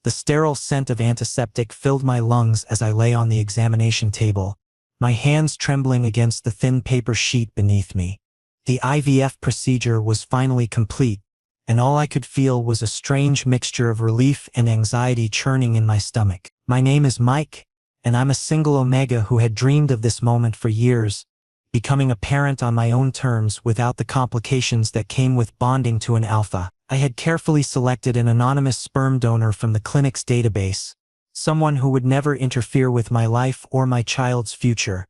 The sterile scent of antiseptic filled my lungs as I lay on the examination table, my hands trembling against the thin paper sheet beneath me. The IVF procedure was finally complete, and all I could feel was a strange mixture of relief and anxiety churning in my stomach. My name is Mike, and I'm a single omega who had dreamed of this moment for years, becoming a parent on my own terms without the complications that came with bonding to an alpha. I had carefully selected an anonymous sperm donor from the clinic's database, someone who would never interfere with my life or my child's future.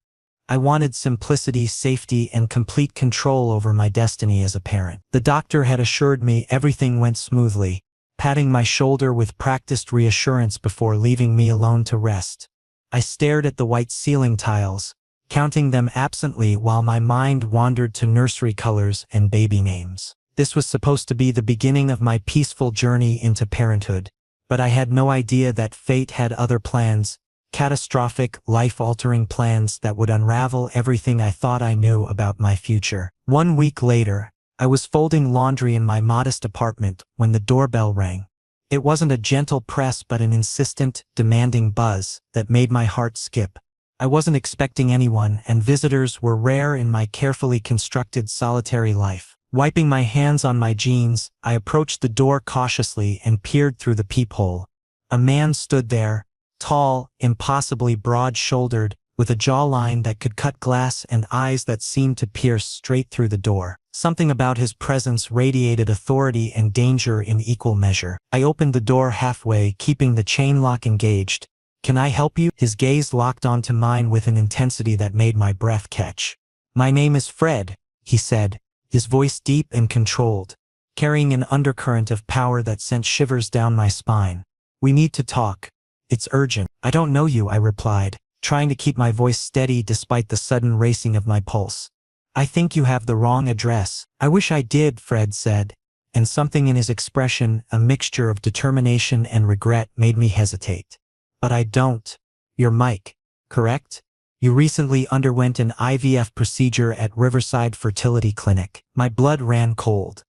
I wanted simplicity, safety, and complete control over my destiny as a parent. The doctor had assured me everything went smoothly, patting my shoulder with practiced reassurance before leaving me alone to rest. I stared at the white ceiling tiles, counting them absently while my mind wandered to nursery colors and baby names. This was supposed to be the beginning of my peaceful journey into parenthood, but I had no idea that fate had other plans, catastrophic, life-altering plans that would unravel everything I thought I knew about my future. 1 week later, I was folding laundry in my modest apartment when the doorbell rang. It wasn't a gentle press but an insistent, demanding buzz that made my heart skip. I wasn't expecting anyone, and visitors were rare in my carefully constructed solitary life. Wiping my hands on my jeans, I approached the door cautiously and peered through the peephole. A man stood there, tall, impossibly broad-shouldered, with a jawline that could cut glass and eyes that seemed to pierce straight through the door. Something about his presence radiated authority and danger in equal measure. I opened the door halfway, keeping the chain lock engaged. "Can I help you?" His gaze locked onto mine with an intensity that made my breath catch. "My name is Fred," he said, his voice deep and controlled, carrying an undercurrent of power that sent shivers down my spine. "We need to talk. It's urgent." "I don't know you," I replied, trying to keep my voice steady despite the sudden racing of my pulse. "I think you have the wrong address." "I wish I did," Fred said, and something in his expression, a mixture of determination and regret, made me hesitate. "But I don't. You're Mike, correct? You recently underwent an IVF procedure at Riverside Fertility Clinic." My blood ran cold.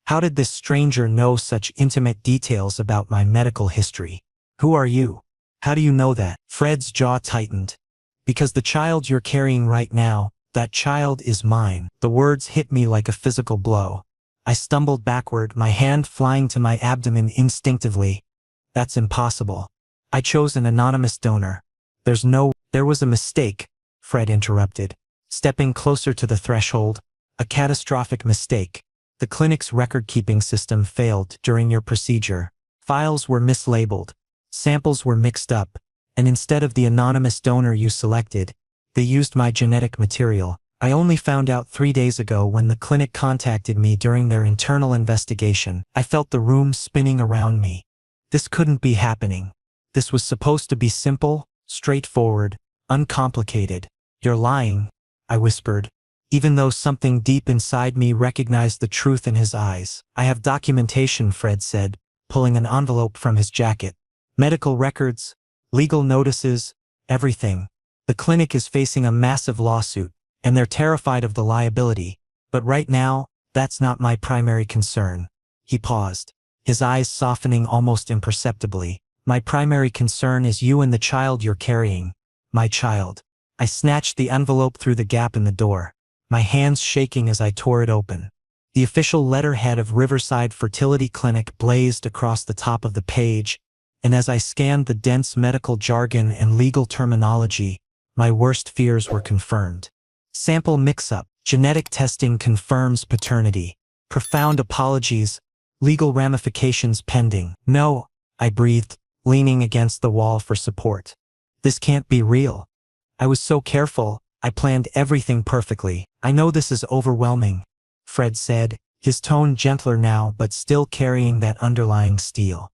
How did this stranger know such intimate details about my medical history? "Who are you? How do you know that?" Fred's jaw tightened. "Because the child you're carrying right now, that child is mine." The words hit me like a physical blow. I stumbled backward, my hand flying to my abdomen instinctively. "That's impossible. I chose an anonymous donor. There was a mistake," Fred interrupted, stepping closer to the threshold. "A catastrophic mistake. The clinic's record-keeping system failed during your procedure. Files were mislabeled, samples were mixed up, and instead of the anonymous donor you selected, they used my genetic material. I only found out 3 days ago when the clinic contacted me during their internal investigation." I felt the room spinning around me. This couldn't be happening. This was supposed to be simple, straightforward, uncomplicated. "You're lying," I whispered, even though something deep inside me recognized the truth in his eyes. "I have documentation," Fred said, pulling an envelope from his jacket. "Medical records, legal notices, everything. The clinic is facing a massive lawsuit, and they're terrified of the liability. But right now, that's not my primary concern." He paused, his eyes softening almost imperceptibly. "My primary concern is you and the child you're carrying. My child." I snatched the envelope through the gap in the door, my hands shaking as I tore it open. The official letterhead of Riverside Fertility Clinic blazed across the top of the page, and as I scanned the dense medical jargon and legal terminology, my worst fears were confirmed. Sample mix-up, genetic testing confirms paternity, profound apologies, legal ramifications pending. "No," I breathed, leaning against the wall for support. "This can't be real. I was so careful, I planned everything perfectly." "I know this is overwhelming," Fred said, his tone gentler now but still carrying that underlying steel.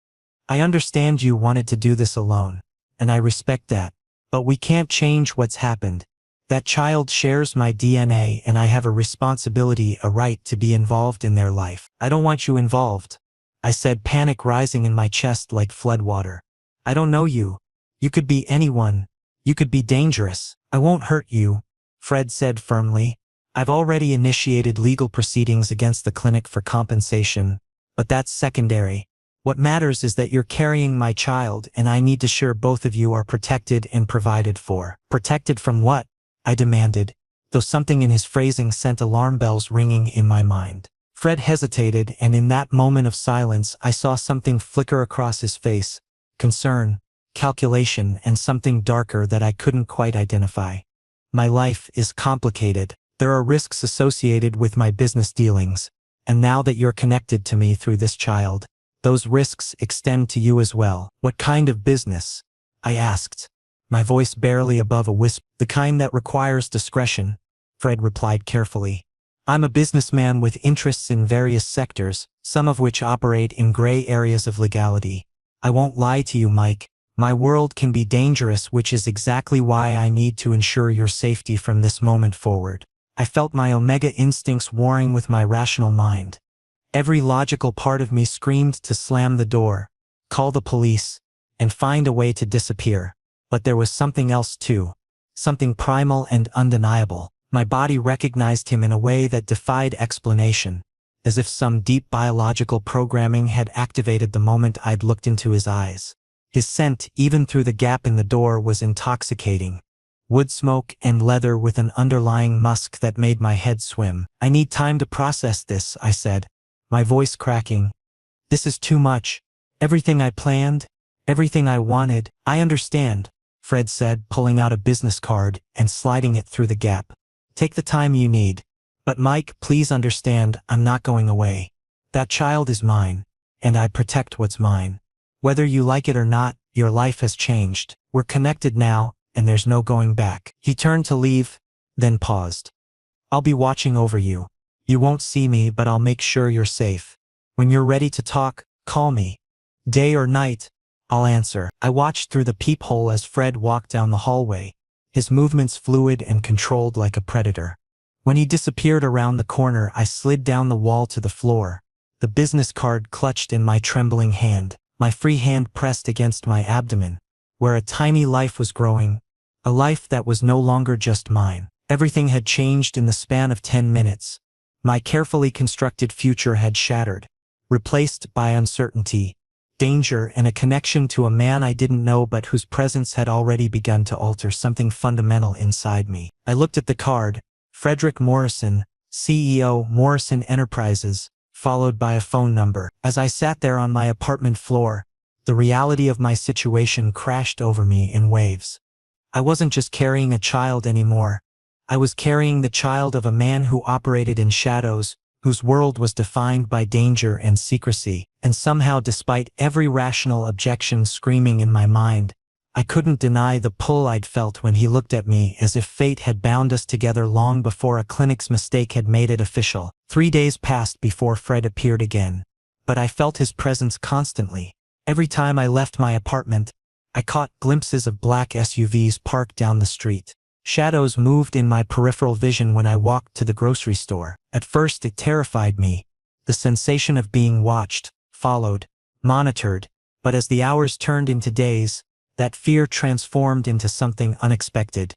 "I understand you wanted to do this alone, and I respect that. But we can't change what's happened. That child shares my DNA and I have a responsibility, a right to be involved in their life." "I don't want you involved," I said, panic rising in my chest like floodwater. "I don't know you. You could be anyone. You could be dangerous." "I won't hurt you," Fred said firmly. "I've already initiated legal proceedings against the clinic for compensation, but that's secondary. What matters is that you're carrying my child, and I need to ensure both of you are protected and provided for." "Protected from what?" I demanded, though something in his phrasing sent alarm bells ringing in my mind. Fred hesitated, and in that moment of silence I saw something flicker across his face: concern, calculation, and something darker that I couldn't quite identify. "My life is complicated. There are risks associated with my business dealings, and now that you're connected to me through this child, those risks extend to you as well." "What kind of business?" I asked, my voice barely above a whisper. "The kind that requires discretion," Fred replied carefully. "I'm a businessman with interests in various sectors, some of which operate in gray areas of legality. I won't lie to you, Mike. My world can be dangerous, which is exactly why I need to ensure your safety from this moment forward." I felt my omega instincts warring with my rational mind. Every logical part of me screamed to slam the door, call the police, and find a way to disappear. But there was something else too. Something primal and undeniable. My body recognized him in a way that defied explanation, as if some deep biological programming had activated the moment I'd looked into his eyes. His scent, even through the gap in the door, was intoxicating. Wood smoke and leather with an underlying musk that made my head swim. "I need time to process this," I said, my voice cracking. "This is too much. Everything I planned, everything I wanted." "I understand," Fred said, pulling out a business card and sliding it through the gap. "Take the time you need. But Mike, please understand, I'm not going away. That child is mine, and I protect what's mine. Whether you like it or not, your life has changed. We're connected now, and there's no going back." He turned to leave, then paused. "I'll be watching over you. You won't see me, but I'll make sure you're safe. When you're ready to talk, call me. Day or night, I'll answer." I watched through the peephole as Fred walked down the hallway, his movements fluid and controlled like a predator. When he disappeared around the corner, I slid down the wall to the floor, the business card clutched in my trembling hand, my free hand pressed against my abdomen, where a tiny life was growing, a life that was no longer just mine. Everything had changed in the span of 10 minutes. My carefully constructed future had shattered, replaced by uncertainty, danger, and a connection to a man I didn't know but whose presence had already begun to alter something fundamental inside me. I looked at the card: Frederick Morrison, CEO, Morrison Enterprises, followed by a phone number. As I sat there on my apartment floor, the reality of my situation crashed over me in waves. I wasn't just carrying a child anymore. I was carrying the child of a man who operated in shadows, whose world was defined by danger and secrecy, and somehow, despite every rational objection screaming in my mind, I couldn't deny the pull I'd felt when he looked at me, as if fate had bound us together long before a clinic's mistake had made it official. 3 days passed before Fred appeared again, but I felt his presence constantly. Every time I left my apartment, I caught glimpses of black SUVs parked down the street. Shadows moved in my peripheral vision when I walked to the grocery store. At first it terrified me, the sensation of being watched, followed, monitored, but as the hours turned into days, that fear transformed into something unexpected.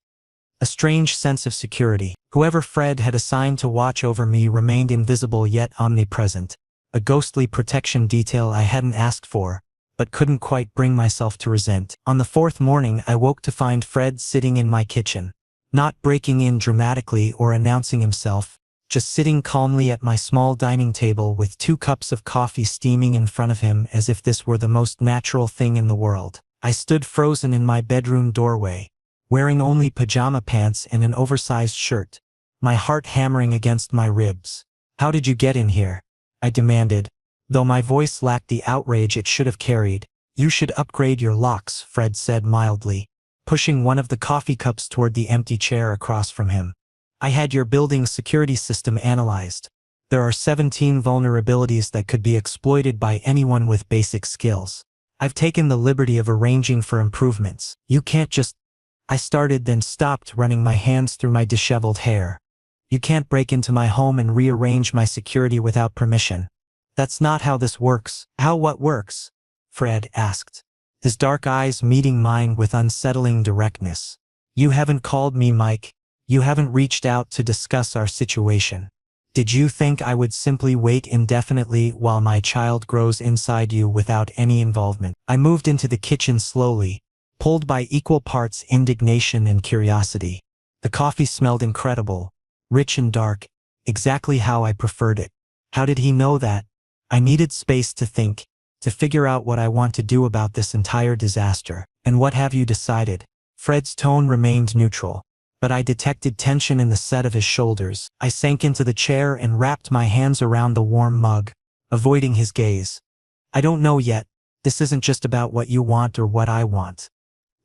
A strange sense of security. Whoever Fred had assigned to watch over me remained invisible yet omnipresent, a ghostly protection detail I hadn't asked for, but couldn't quite bring myself to resent. On the 4th morning, I woke to find Fred sitting in my kitchen. Not breaking in dramatically or announcing himself, just sitting calmly at my small dining table with 2 cups of coffee steaming in front of him as if this were the most natural thing in the world. I stood frozen in my bedroom doorway, wearing only pajama pants and an oversized shirt, my heart hammering against my ribs. "How did you get in here?" I demanded, though my voice lacked the outrage it should have carried. "You should upgrade your locks," Fred said mildly, pushing one of the coffee cups toward the empty chair across from him. "I had your building's security system analyzed. There are 17 vulnerabilities that could be exploited by anyone with basic skills. I've taken the liberty of arranging for improvements. You can't just—" I started, then stopped, running my hands through my disheveled hair. "You can't break into my home and rearrange my security without permission. That's not how this works." "How what works?" Fred asked, his dark eyes meeting mine with unsettling directness. "You haven't called me, Mike. You haven't reached out to discuss our situation. Did you think I would simply wait indefinitely while my child grows inside you without any involvement? I moved into the kitchen slowly, pulled by equal parts indignation and curiosity. The coffee smelled incredible, rich and dark, exactly how I preferred it. How did he know that? I needed space to think, to figure out what I want to do about this entire disaster. And what have you decided? Fred's tone remained neutral, but I detected tension in the set of his shoulders. I sank into the chair and wrapped my hands around the warm mug, avoiding his gaze. I don't know yet. This isn't just about what you want or what I want.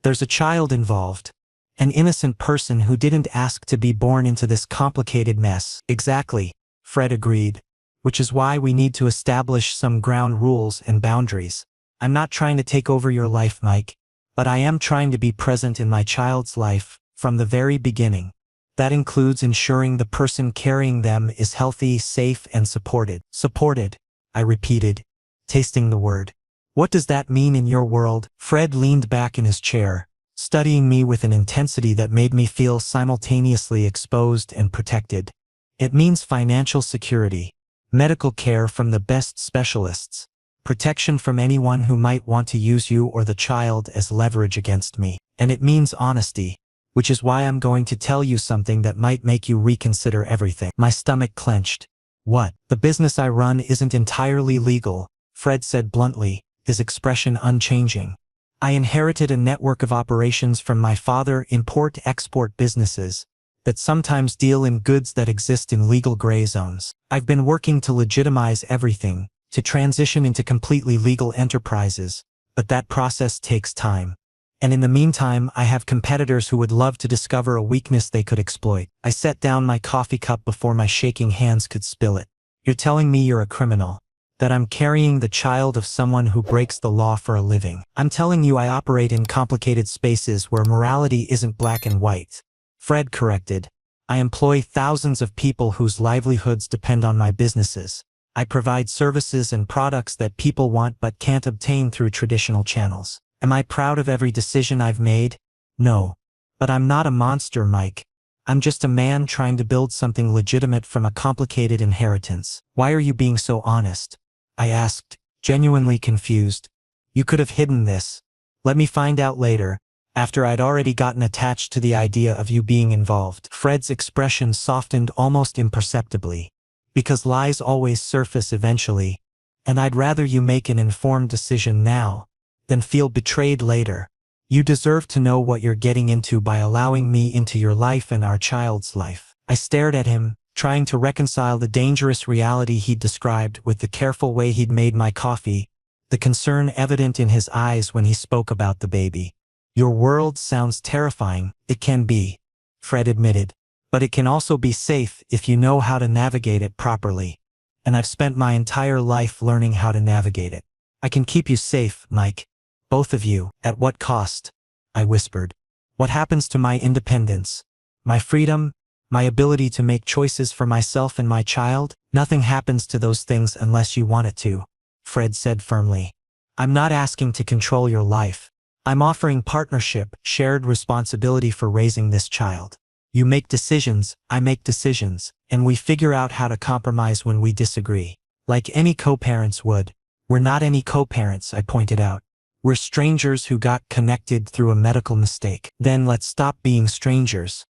There's a child involved. An innocent person who didn't ask to be born into this complicated mess. Exactly, Fred agreed, which is why we need to establish some ground rules and boundaries. I'm not trying to take over your life, Mike, but I am trying to be present in my child's life from the very beginning. That includes ensuring the person carrying them is healthy, safe, and supported. Supported, I repeated, tasting the word. What does that mean in your world? Fred leaned back in his chair, studying me with an intensity that made me feel simultaneously exposed and protected. It means financial security, medical care from the best specialists, protection from anyone who might want to use you or the child as leverage against me. And it means honesty, which is why I'm going to tell you something that might make you reconsider everything. My stomach clenched. What? The business I run isn't entirely legal, Fred said bluntly, his expression unchanging. I inherited a network of operations from my father, import-export businesses, that sometimes deal in goods that exist in legal gray zones. I've been working to legitimize everything, to transition into completely legal enterprises, but that process takes time. And in the meantime, I have competitors who would love to discover a weakness they could exploit. I set down my coffee cup before my shaking hands could spill it. You're telling me you're a criminal, that I'm carrying the child of someone who breaks the law for a living. I'm telling you I operate in complicated spaces where morality isn't black and white. Fred corrected. I employ thousands of people whose livelihoods depend on my businesses. I provide services and products that people want but can't obtain through traditional channels. Am I proud of every decision I've made? No. But I'm not a monster, Mike. I'm just a man trying to build something legitimate from a complicated inheritance. Why are you being so honest? I asked, genuinely confused. You could have hidden this. Let me find out later, after I'd already gotten attached to the idea of you being involved. Fred's expression softened almost imperceptibly. Because lies always surface eventually, and I'd rather you make an informed decision now than feel betrayed later. You deserve to know what you're getting into by allowing me into your life and our child's life. I stared at him, trying to reconcile the dangerous reality he'd described with the careful way he'd made my coffee, the concern evident in his eyes when he spoke about the baby. Your world sounds terrifying. It can be, Fred admitted, but it can also be safe if you know how to navigate it properly. And I've spent my entire life learning how to navigate it. I can keep you safe, Mike. Both of you. At what cost? I whispered. What happens to my independence? My freedom? My ability to make choices for myself and my child? Nothing happens to those things unless you want it to, Fred said firmly. I'm not asking to control your life. I'm offering partnership, shared responsibility for raising this child. You make decisions, I make decisions, and we figure out how to compromise when we disagree. Like any co-parents would. We're not any co-parents, I pointed out. We're strangers who got connected through a medical mistake. Then let's stop being strangers,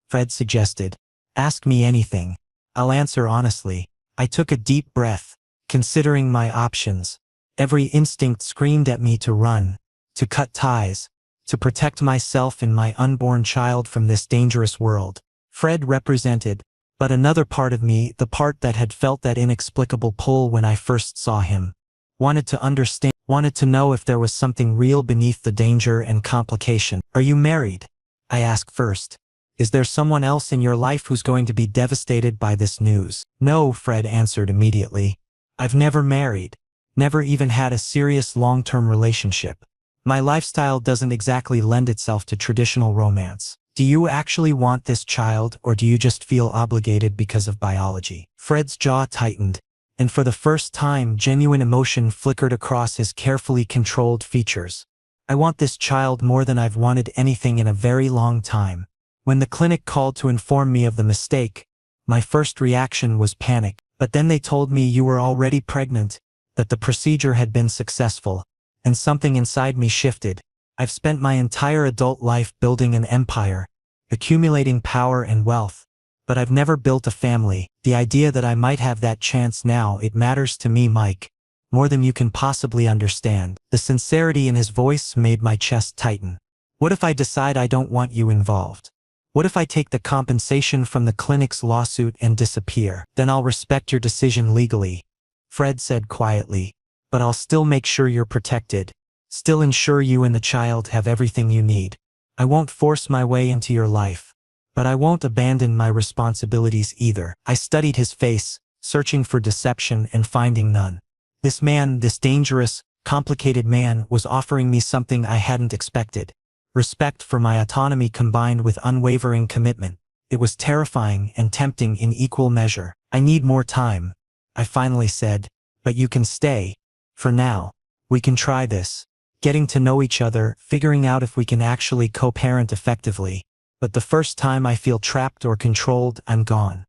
Fred suggested. Ask me anything. I'll answer honestly. I took a deep breath, considering my options. Every instinct screamed at me to run, to cut ties, to protect myself and my unborn child from this dangerous world. Fred represented, but another part of me, the part that had felt that inexplicable pull when I first saw him, wanted to understand, wanted to know if there was something real beneath the danger and complication. Are you married? I asked first. Is there someone else in your life who's going to be devastated by this news? No, Fred answered immediately. I've never married. Never even had a serious long-term relationship. My lifestyle doesn't exactly lend itself to traditional romance. Do you actually want this child, or do you just feel obligated because of biology? Fred's jaw tightened, and for the first time genuine emotion flickered across his carefully controlled features. I want this child more than I've wanted anything in a very long time. When the clinic called to inform me of the mistake, My first reaction was panic, but then they told me you were already pregnant, that the procedure had been successful, and something inside me shifted. I've spent my entire adult life building an empire, accumulating power and wealth, but I've never built a family. The idea that I might have that chance now, it matters to me, Mike, more than you can possibly understand. The sincerity in his voice made my chest tighten. What if I decide I don't want you involved? What if I take the compensation from the clinic's lawsuit and disappear? Then I'll respect your decision legally, Fred said quietly, but I'll still make sure you're protected, still ensure you and the child have everything you need. I won't force my way into your life, but I won't abandon my responsibilities either. I studied his face, searching for deception and finding none. This man, this dangerous, complicated man, was offering me something I hadn't expected. Respect for my autonomy combined with unwavering commitment. It was terrifying and tempting in equal measure. I need more time, I finally said, but you can stay. For now. We can try this. Getting to know each other, figuring out if we can actually co-parent effectively. But the first time I feel trapped or controlled, I'm gone.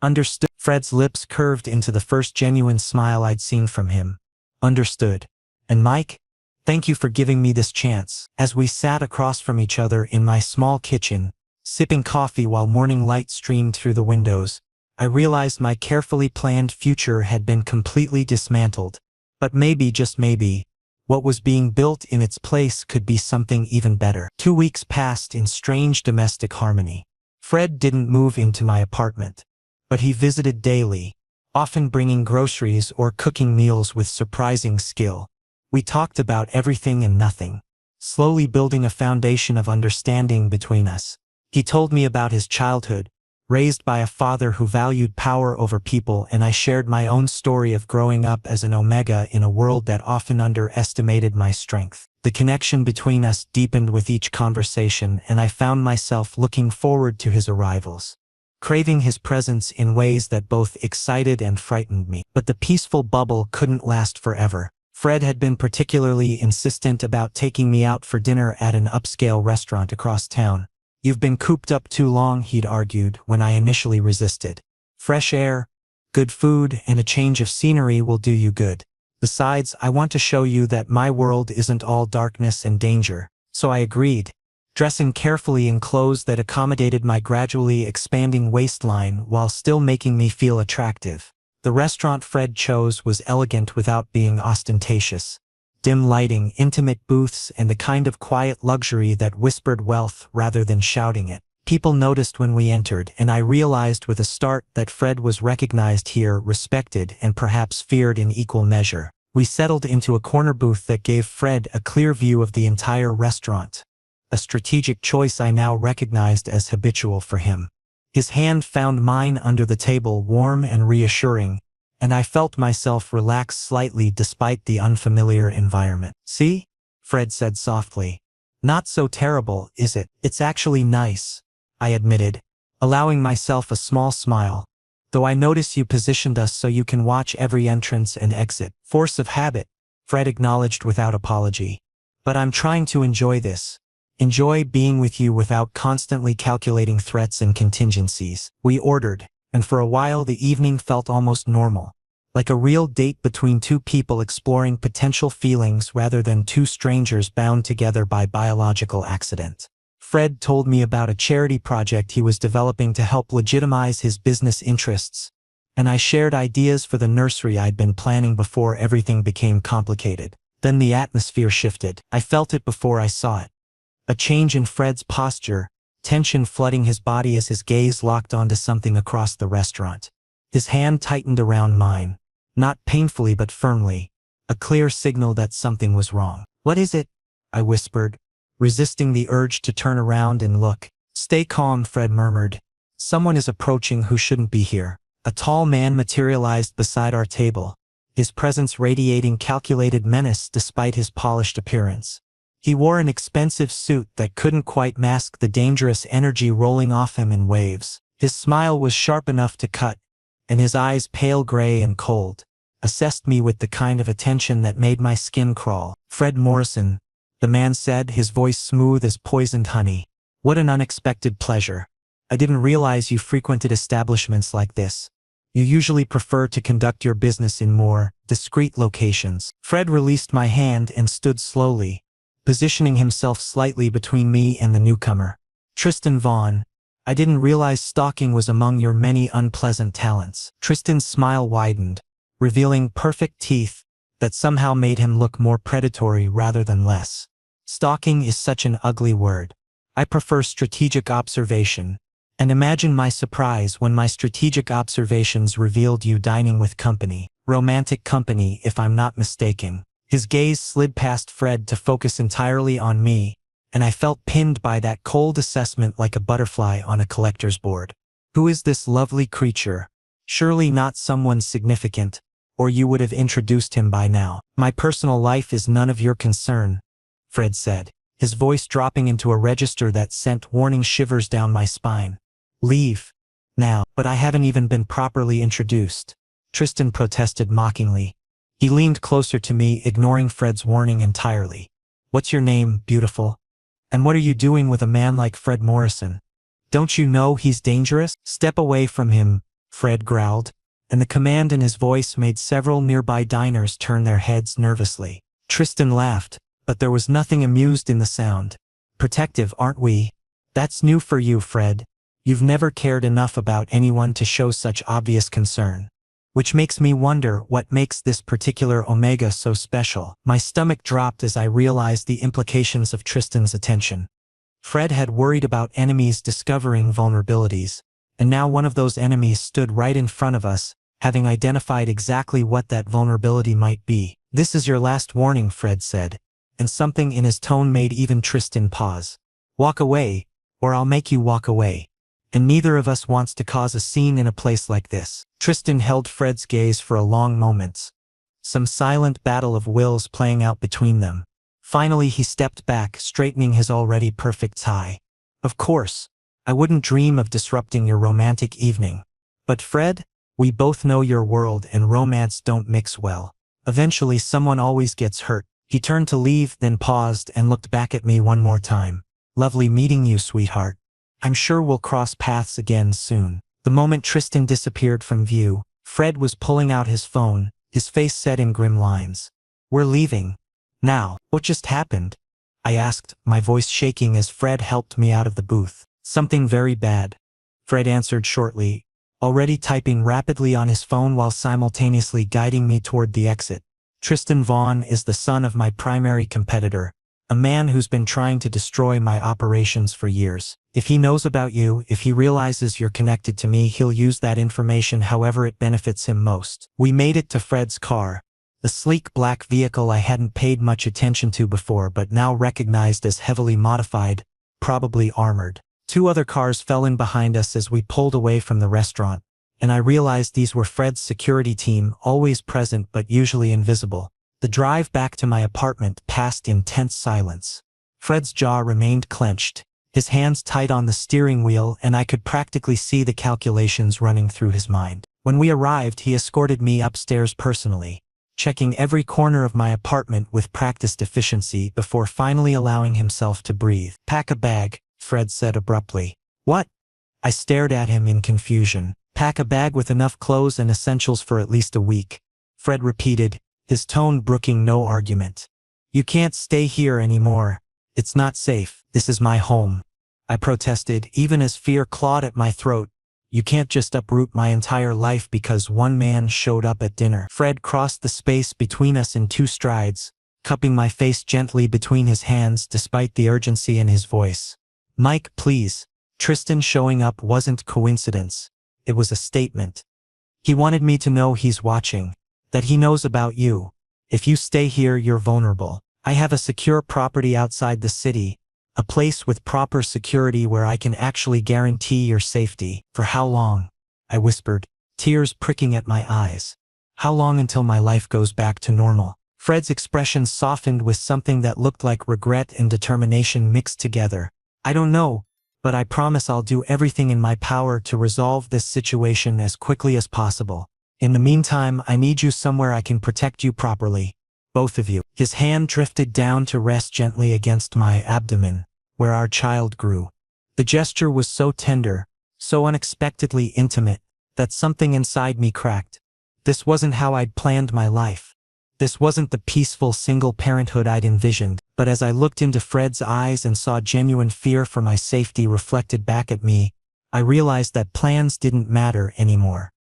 Understood. Fred's lips curved into the first genuine smile I'd seen from him. Understood. And Mike? Thank you for giving me this chance. As we sat across from each other in my small kitchen, sipping coffee while morning light streamed through the windows, I realized my carefully planned future had been completely dismantled. But maybe, just maybe, what was being built in its place could be something even better. 2 weeks passed in strange domestic harmony. Fred didn't move into my apartment, but he visited daily, often bringing groceries or cooking meals with surprising skill. We talked about everything and nothing, slowly building a foundation of understanding between us. He told me about his childhood, raised by a father who valued power over people, and I shared my own story of growing up as an omega in a world that often underestimated my strength. The connection between us deepened with each conversation, and I found myself looking forward to his arrivals, craving his presence in ways that both excited and frightened me. But the peaceful bubble couldn't last forever. Fred had been particularly insistent about taking me out for dinner at an upscale restaurant across town. You've been cooped up too long, he'd argued when I initially resisted. Fresh air, good food, and a change of scenery will do you good. Besides, I want to show you that my world isn't all darkness and danger. So I agreed, dressing carefully in clothes that accommodated my gradually expanding waistline while still making me feel attractive. The restaurant Fred chose was elegant without being ostentatious. Dim lighting, intimate booths, and the kind of quiet luxury that whispered wealth rather than shouting it. People noticed when we entered, and I realized with a start that Fred was recognized here, respected, and perhaps feared in equal measure. We settled into a corner booth that gave Fred a clear view of the entire restaurant, a strategic choice I now recognized as habitual for him. His hand found mine under the table, warm and reassuring, and I felt myself relax slightly despite the unfamiliar environment. See? Fred said softly. Not so terrible, is it? It's actually nice, I admitted, allowing myself a small smile. Though I notice you positioned us so you can watch every entrance and exit. Force of habit, Fred acknowledged without apology. But I'm trying to enjoy this. Enjoy being with you without constantly calculating threats and contingencies. We ordered, and for a while the evening felt almost normal, like a real date between two people exploring potential feelings rather than two strangers bound together by biological accident. Fred told me about a charity project he was developing to help legitimize his business interests, and I shared ideas for the nursery I'd been planning before everything became complicated. Then the atmosphere shifted. I felt it before I saw it. A change in Fred's posture, tension flooding his body as his gaze locked onto something across the restaurant. His hand tightened around mine, not painfully but firmly, a clear signal that something was wrong. What is it? I whispered, resisting the urge to turn around and look. Stay calm, Fred murmured. Someone is approaching who shouldn't be here. A tall man materialized beside our table, his presence radiating calculated menace despite his polished appearance. He wore an expensive suit that couldn't quite mask the dangerous energy rolling off him in waves. His smile was sharp enough to cut, and his eyes, pale gray and cold, assessed me with the kind of attention that made my skin crawl. Fred Morrison, the man said, his voice smooth as poisoned honey. What an unexpected pleasure. I didn't realize you frequented establishments like this. You usually prefer to conduct your business in more discreet locations. Fred released my hand and stood slowly, positioning himself slightly between me and the newcomer. Tristan Vaughn, I didn't realize stalking was among your many unpleasant talents. Tristan's smile widened, revealing perfect teeth that somehow made him look more predatory rather than less. Stalking is such an ugly word. I prefer strategic observation. And imagine my surprise when my strategic observations revealed you dining with company. Romantic company, if I'm not mistaken. His gaze slid past Fred to focus entirely on me, and I felt pinned by that cold assessment like a butterfly on a collector's board. Who is this lovely creature? Surely not someone significant, or you would have introduced him by now. My personal life is none of your concern, Fred said, his voice dropping into a register that sent warning shivers down my spine. Leave. Now. But I haven't even been properly introduced. Tristan protested mockingly. He leaned closer to me, ignoring Fred's warning entirely. What's your name, beautiful? And what are you doing with a man like Fred Morrison? Don't you know he's dangerous? Step away from him, Fred growled, and the command in his voice made several nearby diners turn their heads nervously. Tristan laughed, but there was nothing amused in the sound. Protective, aren't we? That's new for you, Fred. You've never cared enough about anyone to show such obvious concern. Which makes me wonder what makes this particular Omega so special. My stomach dropped as I realized the implications of Tristan's attention. Fred had worried about enemies discovering vulnerabilities, and now one of those enemies stood right in front of us, having identified exactly what that vulnerability might be. This is your last warning, Fred said, and something in his tone made even Tristan pause. Walk away, or I'll make you walk away. And neither of us wants to cause a scene in a place like this. Tristan held Fred's gaze for a long moment, some silent battle of wills playing out between them. Finally he stepped back, straightening his already perfect tie. Of course, I wouldn't dream of disrupting your romantic evening. But Fred, we both know your world and romance don't mix well. Eventually someone always gets hurt. He turned to leave, then paused and looked back at me one more time. Lovely meeting you, sweetheart. I'm sure we'll cross paths again soon. The moment Tristan disappeared from view, Fred was pulling out his phone, his face set in grim lines. We're leaving. Now. What just happened? I asked, my voice shaking as Fred helped me out of the booth. Something very bad, Fred answered shortly, already typing rapidly on his phone while simultaneously guiding me toward the exit. Tristan Vaughn is the son of my primary competitor, a man who's been trying to destroy my operations for years. If he knows about you, if he realizes you're connected to me, he'll use that information however it benefits him most. We made it to Fred's car, the sleek black vehicle I hadn't paid much attention to before but now recognized as heavily modified, probably armored. Two other cars fell in behind us as we pulled away from the restaurant, and I realized these were Fred's security team, always present but usually invisible. The drive back to my apartment passed in tense silence. Fred's jaw remained clenched, his hands tight on the steering wheel, and I could practically see the calculations running through his mind. When we arrived, he escorted me upstairs personally, checking every corner of my apartment with practiced efficiency before finally allowing himself to breathe. Pack a bag, Fred said abruptly. What? I stared at him in confusion. Pack a bag with enough clothes and essentials for at least a week, Fred repeated, his tone brooking no argument. You can't stay here anymore. It's not safe. This is my home, I protested, even as fear clawed at my throat. You can't just uproot my entire life because one man showed up at dinner. Fred crossed the space between us in 2 strides, cupping my face gently between his hands despite the urgency in his voice. Mike, please. Tristan showing up wasn't coincidence. It was a statement. He wanted me to know he's watching, that he knows about you. If you stay here, you're vulnerable. I have a secure property outside the city, a place with proper security where I can actually guarantee your safety. For how long? I whispered, tears pricking at my eyes. How long until my life goes back to normal? Fred's expression softened with something that looked like regret and determination mixed together. I don't know, but I promise I'll do everything in my power to resolve this situation as quickly as possible. In the meantime, I need you somewhere I can protect you properly. Both of you. His hand drifted down to rest gently against my abdomen, where our child grew. The gesture was so tender, so unexpectedly intimate, that something inside me cracked. This wasn't how I'd planned my life. This wasn't the peaceful single parenthood I'd envisioned, but as I looked into Fred's eyes and saw genuine fear for my safety reflected back at me, I realized that plans didn't matter anymore.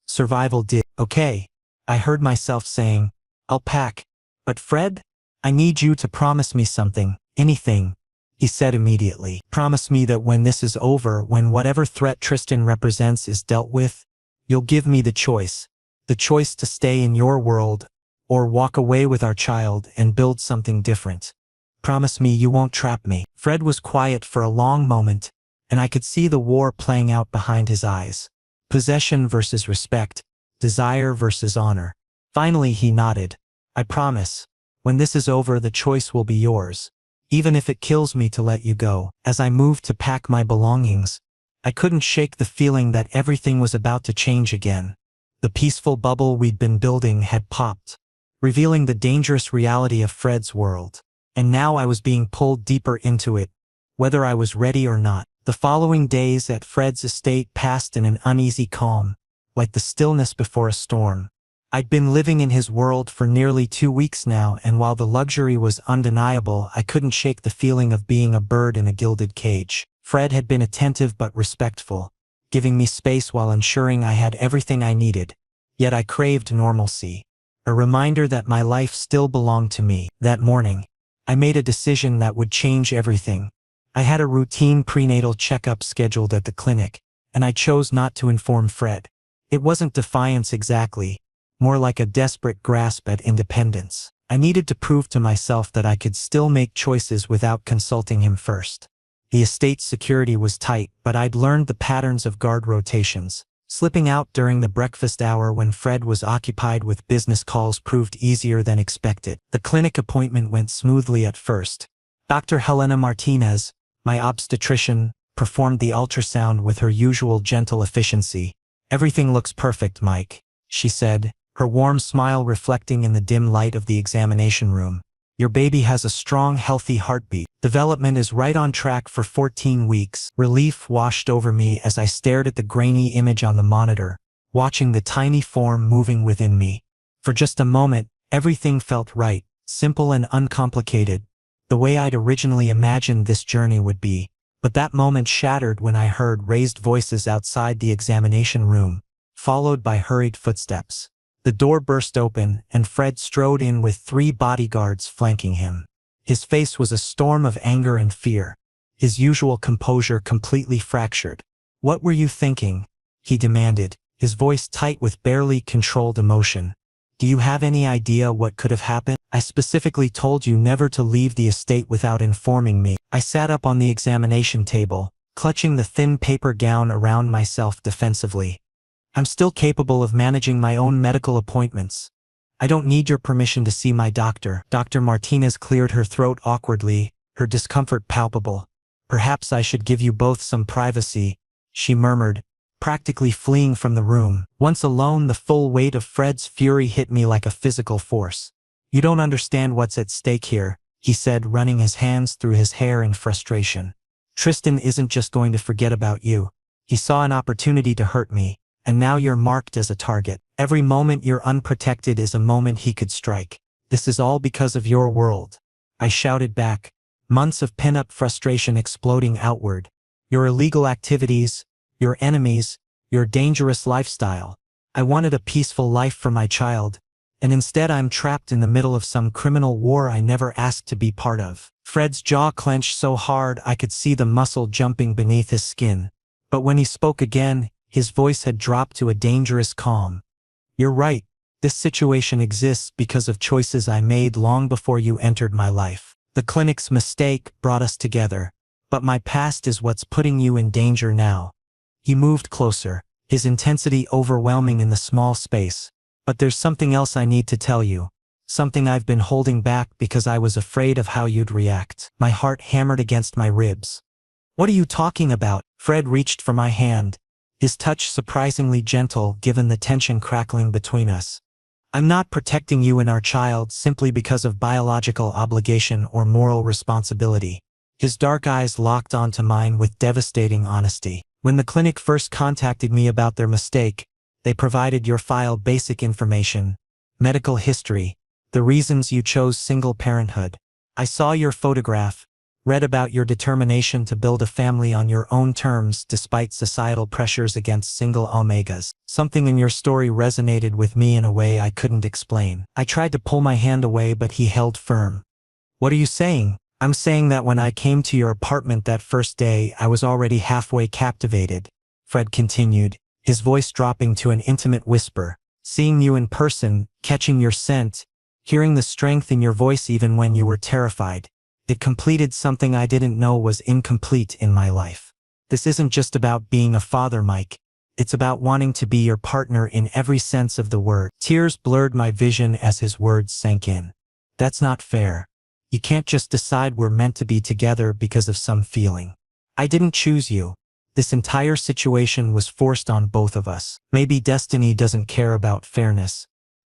Survival did. Okay, I heard myself saying, I'll pack. But Fred, I need you to promise me something, anything, he said immediately. Promise me that when this is over, when whatever threat Tristan represents is dealt with, you'll give me the choice to stay in your world, or walk away with our child and build something different. Promise me you won't trap me. Fred was quiet for a long moment, and I could see the war playing out behind his eyes. Possession versus respect, desire versus honor. Finally he nodded. I promise. When this is over, the choice will be yours. Even if it kills me to let you go. As I moved to pack my belongings, I couldn't shake the feeling that everything was about to change again. The peaceful bubble we'd been building had popped, revealing the dangerous reality of Fred's world. And now I was being pulled deeper into it, whether I was ready or not. The following days at Fred's estate passed in an uneasy calm, like the stillness before a storm. I'd been living in his world for nearly 2 weeks now, and while the luxury was undeniable, I couldn't shake the feeling of being a bird in a gilded cage. Fred had been attentive but respectful, giving me space while ensuring I had everything I needed. Yet I craved normalcy, a reminder that my life still belonged to me. That morning, I made a decision that would change everything. I had a routine prenatal checkup scheduled at the clinic, and I chose not to inform Fred. It wasn't defiance exactly, more like a desperate grasp at independence. I needed to prove to myself that I could still make choices without consulting him first. The estate's security was tight, but I'd learned the patterns of guard rotations. Slipping out during the breakfast hour when Fred was occupied with business calls proved easier than expected. The clinic appointment went smoothly at first. Dr. Helena Martinez, my obstetrician, performed the ultrasound with her usual gentle efficiency. Everything looks perfect, Mike, she said, her warm smile reflecting in the dim light of the examination room. Your baby has a strong, healthy heartbeat. Development is right on track for 14 weeks. Relief washed over me as I stared at the grainy image on the monitor, watching the tiny form moving within me. For just a moment, everything felt right, simple and uncomplicated, the way I'd originally imagined this journey would be. But that moment shattered when I heard raised voices outside the examination room, followed by hurried footsteps. The door burst open, and Fred strode in with 3 bodyguards flanking him. His face was a storm of anger and fear, his usual composure completely fractured. What were you thinking? He demanded, his voice tight with barely controlled emotion. Do you have any idea what could have happened? I specifically told you never to leave the estate without informing me. I sat up on the examination table, clutching the thin paper gown around myself defensively. I'm still capable of managing my own medical appointments. I don't need your permission to see my doctor. Dr. Martinez cleared her throat awkwardly, her discomfort palpable. Perhaps I should give you both some privacy, she murmured, practically fleeing from the room. Once alone, the full weight of Fred's fury hit me like a physical force. You don't understand what's at stake here, he said, running his hands through his hair in frustration. Tristan isn't just going to forget about you. He saw an opportunity to hurt me, and now you're marked as a target. Every moment you're unprotected is a moment he could strike. This is all because of your world, I shouted back, months of pent-up frustration exploding outward. Your illegal activities, your enemies, your dangerous lifestyle. I wanted a peaceful life for my child, and instead I'm trapped in the middle of some criminal war I never asked to be part of. Fred's jaw clenched so hard I could see the muscle jumping beneath his skin. But when he spoke again, his voice had dropped to a dangerous calm. You're right, this situation exists because of choices I made long before you entered my life. The clinic's mistake brought us together, but my past is what's putting you in danger now. He moved closer, his intensity overwhelming in the small space. But there's something else I need to tell you. Something I've been holding back because I was afraid of how you'd react. My heart hammered against my ribs. What are you talking about? Fred reached for my hand, his touch surprisingly gentle given the tension crackling between us. I'm not protecting you and our child simply because of biological obligation or moral responsibility. His dark eyes locked onto mine with devastating honesty. When the clinic first contacted me about their mistake, they provided your file basic information, medical history, the reasons you chose single parenthood. I saw your photograph, read about your determination to build a family on your own terms despite societal pressures against single omegas. Something in your story resonated with me in a way I couldn't explain. I tried to pull my hand away, but he held firm. What are you saying? I'm saying that when I came to your apartment that first day, I was already halfway captivated, Fred continued, his voice dropping to an intimate whisper. Seeing you in person, catching your scent, hearing the strength in your voice even when you were terrified. It completed something I didn't know was incomplete in my life. This isn't just about being a father, Mike. It's about wanting to be your partner in every sense of the word. Tears blurred my vision as his words sank in. That's not fair. You can't just decide we're meant to be together because of some feeling. I didn't choose you. This entire situation was forced on both of us. Maybe destiny doesn't care about fairness,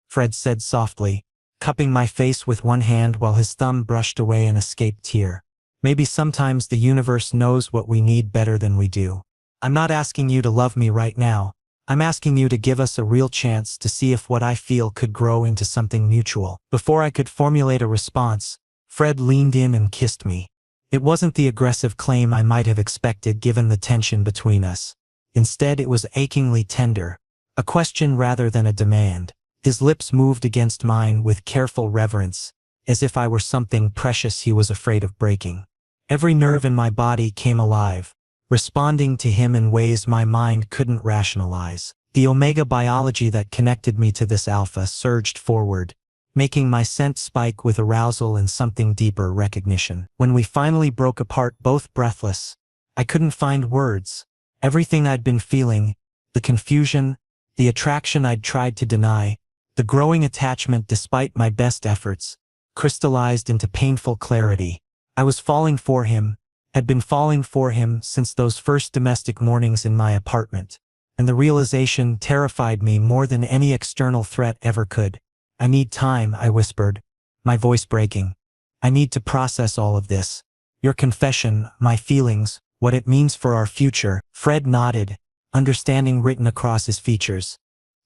Fred said softly, cupping my face with one hand while his thumb brushed away an escaped tear. Maybe sometimes the universe knows what we need better than we do. I'm not asking you to love me right now. I'm asking you to give us a real chance to see if what I feel could grow into something mutual. Before I could formulate a response, Fred leaned in and kissed me. It wasn't the aggressive claim I might have expected given the tension between us. Instead, it was achingly tender, a question rather than a demand. His lips moved against mine with careful reverence, as if I were something precious he was afraid of breaking. Every nerve in my body came alive, responding to him in ways my mind couldn't rationalize. The omega biology that connected me to this alpha surged forward, making my scent spike with arousal and something deeper recognition. When we finally broke apart, both breathless, I couldn't find words. Everything I'd been feeling, the confusion, the attraction I'd tried to deny, the growing attachment despite my best efforts, crystallized into painful clarity. I was falling for him, had been falling for him since those first domestic mornings in my apartment, and the realization terrified me more than any external threat ever could. I need time, I whispered, my voice breaking. I need to process all of this. Your confession, my feelings, what it means for our future. Fred nodded, understanding written across his features.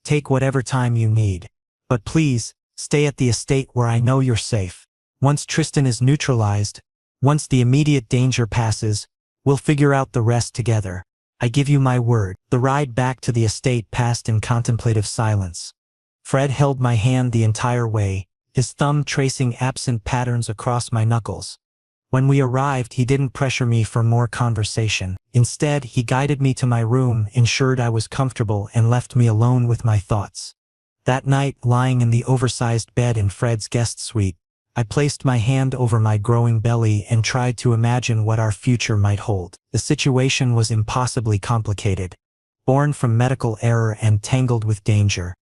Take whatever time you need. But please, stay at the estate where I know you're safe. Once Tristan is neutralized, once the immediate danger passes, we'll figure out the rest together. I give you my word. The ride back to the estate passed in contemplative silence. Fred held my hand the entire way, his thumb tracing absent patterns across my knuckles. When we arrived, he didn't pressure me for more conversation. Instead, he guided me to my room, ensured I was comfortable, and left me alone with my thoughts. That night, lying in the oversized bed in Fred's guest suite, I placed my hand over my growing belly and tried to imagine what our future might hold. The situation was impossibly complicated, born from medical error and tangled with danger.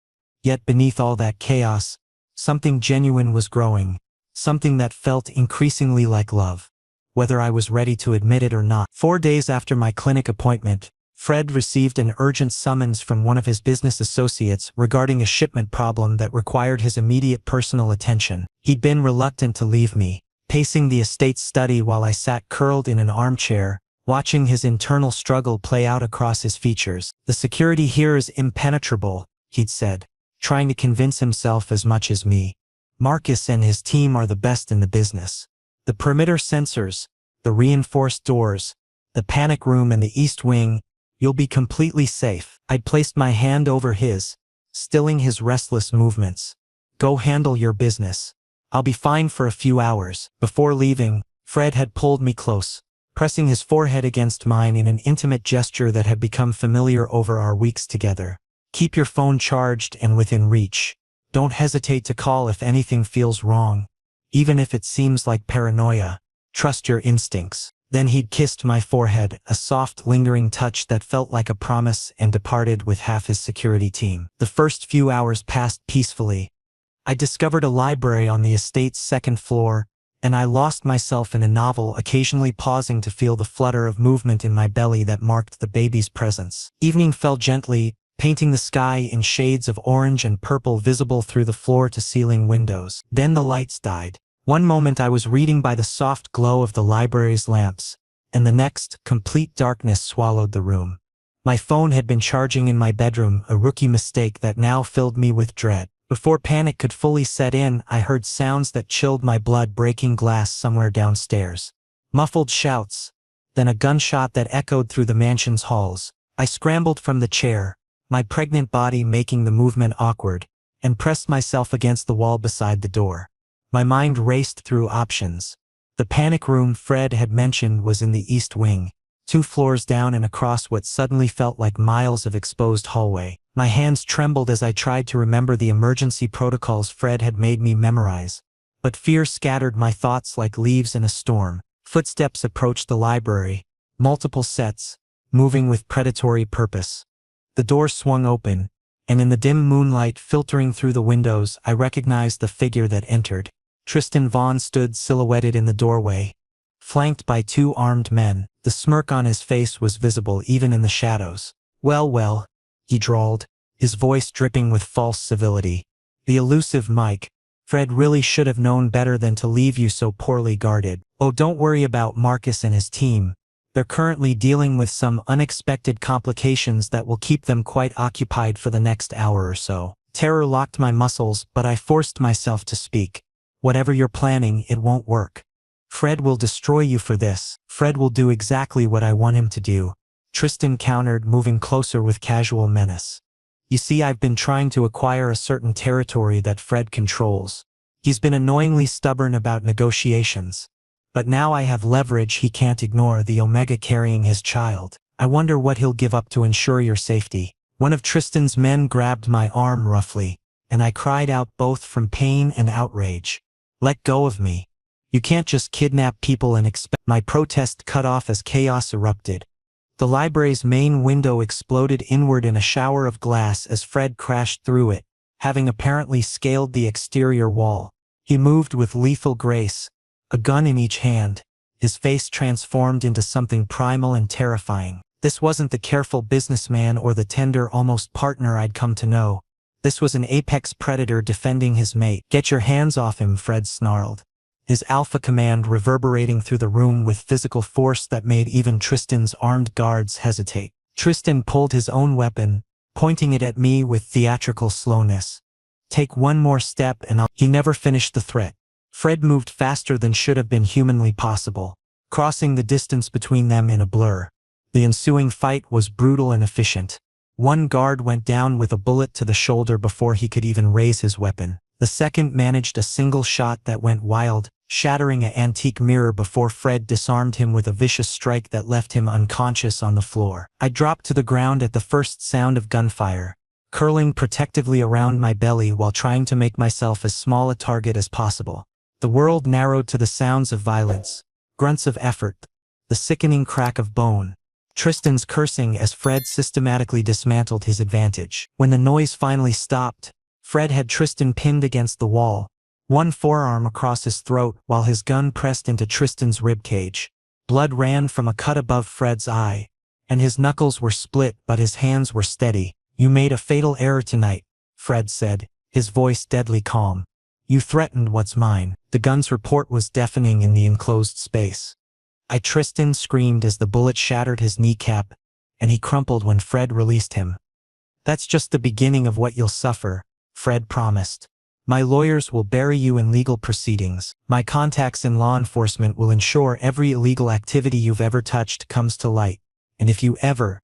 Yet beneath all that chaos, something genuine was growing, something that felt increasingly like love, whether I was ready to admit it or not. 4 days after my clinic appointment, Fred received an urgent summons from one of his business associates regarding a shipment problem that required his immediate personal attention. He'd been reluctant to leave me, pacing the estate's study while I sat curled in an armchair, watching his internal struggle play out across his features. The security here is impenetrable, he'd said, trying to convince himself as much as me. Marcus and his team are the best in the business. The perimeter sensors, the reinforced doors, the panic room and the east wing, you'll be completely safe. I'd placed my hand over his, stilling his restless movements. Go handle your business. I'll be fine for a few hours. Before leaving, Fred had pulled me close, pressing his forehead against mine in an intimate gesture that had become familiar over our weeks together. Keep your phone charged and within reach. Don't hesitate to call if anything feels wrong, even if it seems like paranoia. Trust your instincts. Then he'd kissed my forehead, a soft, lingering touch that felt like a promise, and departed with half his security team. The first few hours passed peacefully. I discovered a library on the estate's second floor, and I lost myself in a novel, occasionally pausing to feel the flutter of movement in my belly that marked the baby's presence. Evening fell gently, painting the sky in shades of orange and purple visible through the floor-to-ceiling windows. Then the lights died. One moment I was reading by the soft glow of the library's lamps, and the next, complete darkness swallowed the room. My phone had been charging in my bedroom, a rookie mistake that now filled me with dread. Before panic could fully set in, I heard sounds that chilled my blood, breaking glass somewhere downstairs. Muffled shouts, then a gunshot that echoed through the mansion's halls. I scrambled from the chair, my pregnant body making the movement awkward, and pressed myself against the wall beside the door. My mind raced through options. The panic room Fred had mentioned was in the east wing, 2 floors down and across what suddenly felt like miles of exposed hallway. My hands trembled as I tried to remember the emergency protocols Fred had made me memorize. But fear scattered my thoughts like leaves in a storm. Footsteps approached the library, multiple sets, moving with predatory purpose. The door swung open, and in the dim moonlight filtering through the windows, I recognized the figure that entered. Tristan Vaughn stood silhouetted in the doorway, flanked by 2 armed men. The smirk on his face was visible even in the shadows. Well, he drawled, his voice dripping with false civility. The elusive Mike. Fred really should have known better than to leave you so poorly guarded. Oh, don't worry about Marcus and his team. They're currently dealing with some unexpected complications that will keep them quite occupied for the next hour or so. Terror locked my muscles, but I forced myself to speak. Whatever you're planning, it won't work. Fred will destroy you for this. Fred will do exactly what I want him to do. Tristan countered, moving closer with casual menace. You see, I've been trying to acquire a certain territory that Fred controls. He's been annoyingly stubborn about negotiations. But now I have leverage he can't ignore, the Omega carrying his child. I wonder what he'll give up to ensure your safety. One of Tristan's men grabbed my arm roughly, and I cried out both from pain and outrage. Let go of me. You can't just kidnap people and expect. My protest cut off as chaos erupted. The library's main window exploded inward in a shower of glass as Fred crashed through it, having apparently scaled the exterior wall. He moved with lethal grace, a gun in each hand, his face transformed into something primal and terrifying. This wasn't the careful businessman or the tender, almost partner I'd come to know. This was an apex predator defending his mate. Get your hands off him, Fred snarled, his alpha command reverberating through the room with physical force that made even Tristan's armed guards hesitate. Tristan pulled his own weapon, pointing it at me with theatrical slowness. Take one more step and I'll. He never finished the threat. Fred moved faster than should have been humanly possible, crossing the distance between them in a blur. The ensuing fight was brutal and efficient. One guard went down with a bullet to the shoulder before he could even raise his weapon. The second managed a single shot that went wild, shattering an antique mirror before Fred disarmed him with a vicious strike that left him unconscious on the floor. I dropped to the ground at the first sound of gunfire, curling protectively around my belly while trying to make myself as small a target as possible. The world narrowed to the sounds of violence, grunts of effort, the sickening crack of bone, Tristan's cursing as Fred systematically dismantled his advantage. When the noise finally stopped, Fred had Tristan pinned against the wall, one forearm across his throat while his gun pressed into Tristan's ribcage. Blood ran from a cut above Fred's eye, and his knuckles were split but his hands were steady. You made a fatal error tonight, Fred said, his voice deadly calm. You threatened what's mine. The gun's report was deafening in the enclosed space. Tristan screamed as the bullet shattered his kneecap, and he crumpled when Fred released him. That's just the beginning of what you'll suffer, Fred promised. My lawyers will bury you in legal proceedings. My contacts in law enforcement will ensure every illegal activity you've ever touched comes to light. And if you ever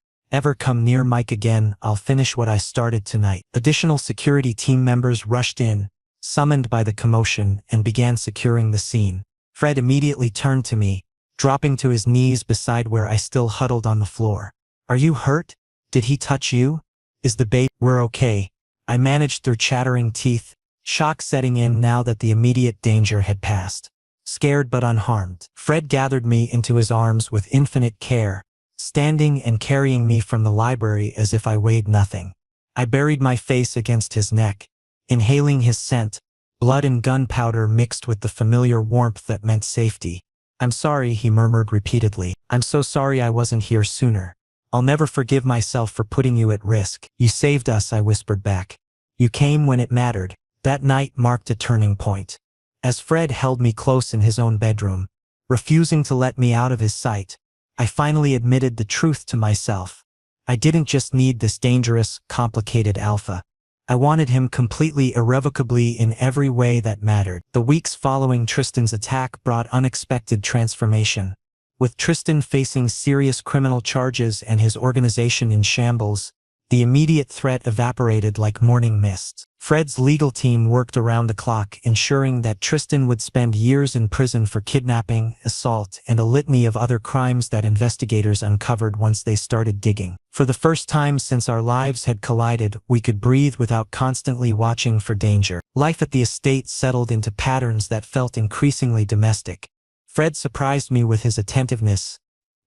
come near Mike again, I'll finish what I started tonight. Additional security team members rushed in, summoned by the commotion, and began securing the scene. Fred immediately turned to me, dropping to his knees beside where I still huddled on the floor. Are you hurt? Did he touch you? Is the baby? We're okay, I managed through chattering teeth, shock setting in now that the immediate danger had passed. Scared but unharmed, Fred gathered me into his arms with infinite care, standing and carrying me from the library as if I weighed nothing. I buried my face against his neck, inhaling his scent, blood and gunpowder mixed with the familiar warmth that meant safety. I'm sorry, he murmured repeatedly. I'm so sorry I wasn't here sooner. I'll never forgive myself for putting you at risk. You saved us, I whispered back. You came when it mattered. That night marked a turning point. As Fred held me close in his own bedroom, refusing to let me out of his sight, I finally admitted the truth to myself. I didn't just need this dangerous, complicated alpha. I wanted him completely irrevocably in every way that mattered. The weeks following Tristan's attack brought unexpected transformation. With Tristan facing serious criminal charges and his organization in shambles, the immediate threat evaporated like morning mist. Fred's legal team worked around the clock, ensuring that Tristan would spend years in prison for kidnapping, assault, and a litany of other crimes that investigators uncovered once they started digging. For the first time since our lives had collided, we could breathe without constantly watching for danger. Life at the estate settled into patterns that felt increasingly domestic. Fred surprised me with his attentiveness,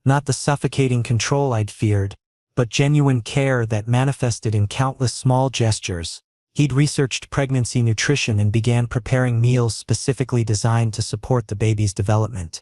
not the suffocating control I'd feared, but genuine care that manifested in countless small gestures. He'd researched pregnancy nutrition and began preparing meals specifically designed to support the baby's development.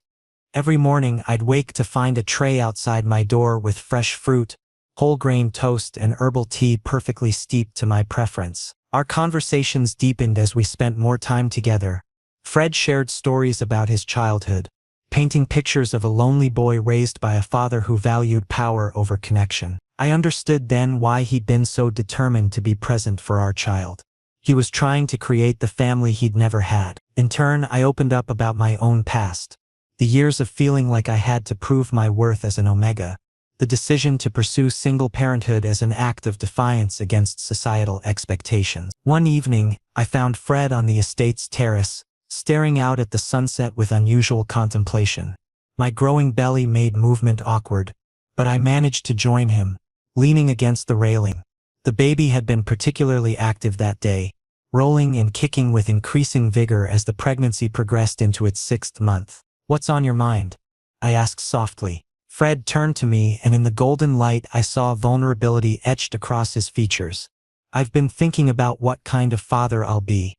Every morning I'd wake to find a tray outside my door with fresh fruit, whole grain toast, and herbal tea perfectly steeped to my preference. Our conversations deepened as we spent more time together. Fred shared stories about his childhood, painting pictures of a lonely boy raised by a father who valued power over connection. I understood then why he'd been so determined to be present for our child. He was trying to create the family he'd never had. In turn, I opened up about my own past. The years of feeling like I had to prove my worth as an omega. The decision to pursue single parenthood as an act of defiance against societal expectations. One evening, I found Fred on the estate's terrace, staring out at the sunset with unusual contemplation. My growing belly made movement awkward, but I managed to join him, leaning against the railing. The baby had been particularly active that day, rolling and kicking with increasing vigor as the pregnancy progressed into its 6th month. "What's on your mind?" I asked softly. Fred turned to me, and in the golden light I saw vulnerability etched across his features. "I've been thinking about what kind of father I'll be.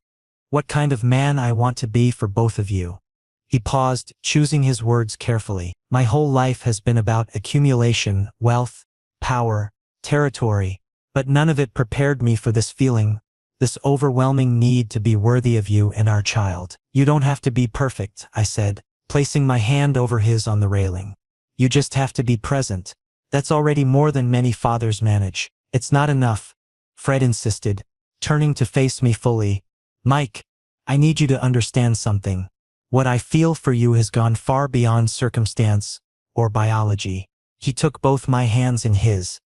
What kind of man I want to be for both of you." He paused, choosing his words carefully. "My whole life has been about accumulation, wealth, power, territory, but none of it prepared me for this feeling, this overwhelming need to be worthy of you and our child." "You don't have to be perfect," I said, placing my hand over his on the railing. "You just have to be present. That's already more than many fathers manage." "It's not enough," Fred insisted, turning to face me fully. "Mike, I need you to understand something. What I feel for you has gone far beyond circumstance or biology." He took both my hands in his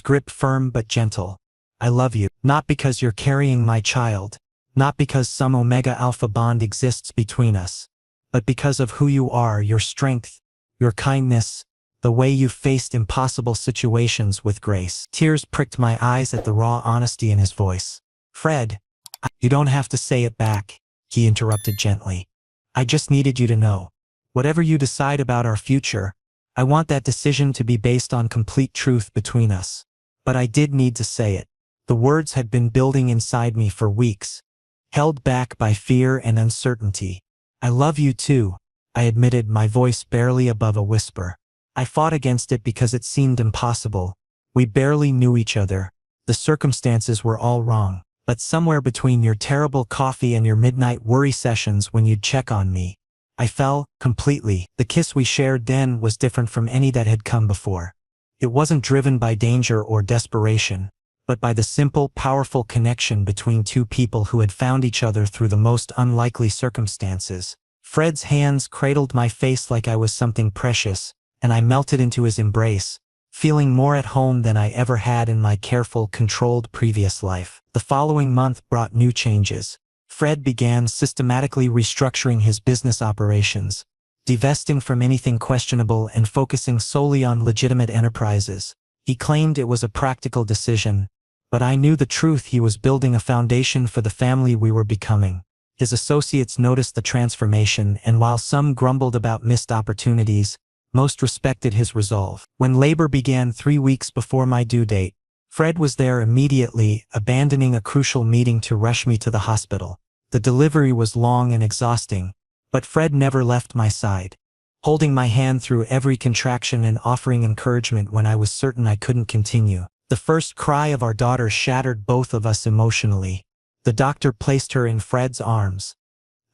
grip firm but gentle. "I love you, not because you're carrying my child, not because some omega alpha bond exists between us, but because of who you are, your strength, your kindness, the way you faced impossible situations with grace." Tears pricked my eyes at the raw honesty in his voice. "Fred, you don't have to say it back," he interrupted gently. "I just needed you to know. Whatever you decide about our future, I want that decision to be based on complete truth between us." But I did need to say it. The words had been building inside me for weeks, held back by fear and uncertainty. "I love you too," I admitted, my voice barely above a whisper. I fought against it because it seemed impossible. We barely knew each other. The circumstances were all wrong. But somewhere between your terrible coffee and your midnight worry sessions when you'd check on me, I fell completely. The kiss we shared then was different from any that had come before. It wasn't driven by danger or desperation, but by the simple, powerful connection between two people who had found each other through the most unlikely circumstances. Fred's hands cradled my face like I was something precious, and I melted into his embrace, feeling more at home than I ever had in my careful, controlled previous life. The following month brought new changes. Fred began systematically restructuring his business operations, divesting from anything questionable and focusing solely on legitimate enterprises. He claimed it was a practical decision, but I knew the truth. He was building a foundation for the family we were becoming. His associates noticed the transformation, and while some grumbled about missed opportunities, most respected his resolve. When labor began 3 weeks before my due date, Fred was there immediately, abandoning a crucial meeting to rush me to the hospital. The delivery was long and exhausting, but Fred never left my side, holding my hand through every contraction and offering encouragement when I was certain I couldn't continue. The first cry of our daughter shattered both of us emotionally. The doctor placed her in Fred's arms,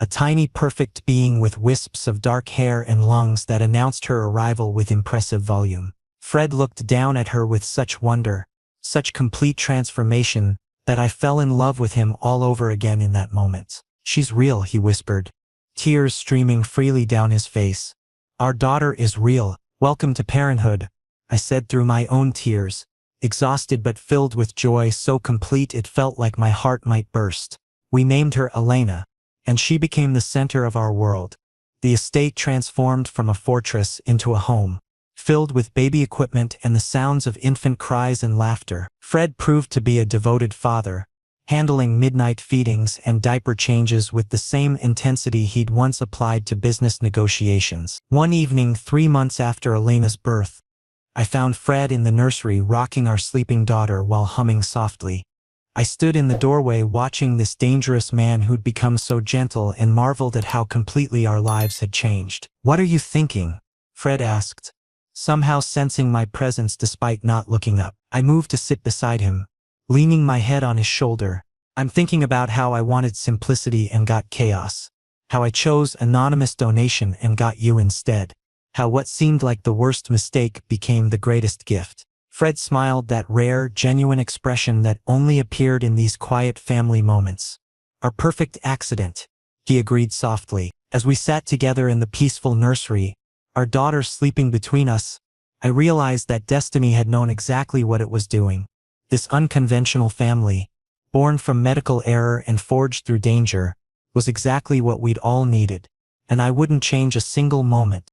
a tiny perfect being with wisps of dark hair and lungs that announced her arrival with impressive volume. Fred looked down at her with such wonder, such complete transformation, that I fell in love with him all over again in that moment. "She's real," he whispered, tears streaming freely down his face. "Our daughter is real. Welcome to parenthood," I said through my own tears, exhausted but filled with joy so complete it felt like my heart might burst. We named her Elena, and she became the center of our world. The estate transformed from a fortress into a home, filled with baby equipment and the sounds of infant cries and laughter. Fred proved to be a devoted father, handling midnight feedings and diaper changes with the same intensity he'd once applied to business negotiations. One evening 3 months after Elena's birth, I found Fred in the nursery rocking our sleeping daughter while humming softly. I stood in the doorway watching this dangerous man who'd become so gentle and marveled at how completely our lives had changed. "What are you thinking?" Fred asked, somehow sensing my presence despite not looking up. I moved to sit beside him, leaning my head on his shoulder. "I'm thinking about how I wanted simplicity and got chaos. How I chose anonymous donation and got you instead. How what seemed like the worst mistake became the greatest gift." Fred smiled, that rare, genuine expression that only appeared in these quiet family moments. "Our perfect accident," he agreed softly. As we sat together in the peaceful nursery, our daughter sleeping between us, I realized that destiny had known exactly what it was doing. This unconventional family, born from medical error and forged through danger, was exactly what we'd all needed, and I wouldn't change a single moment.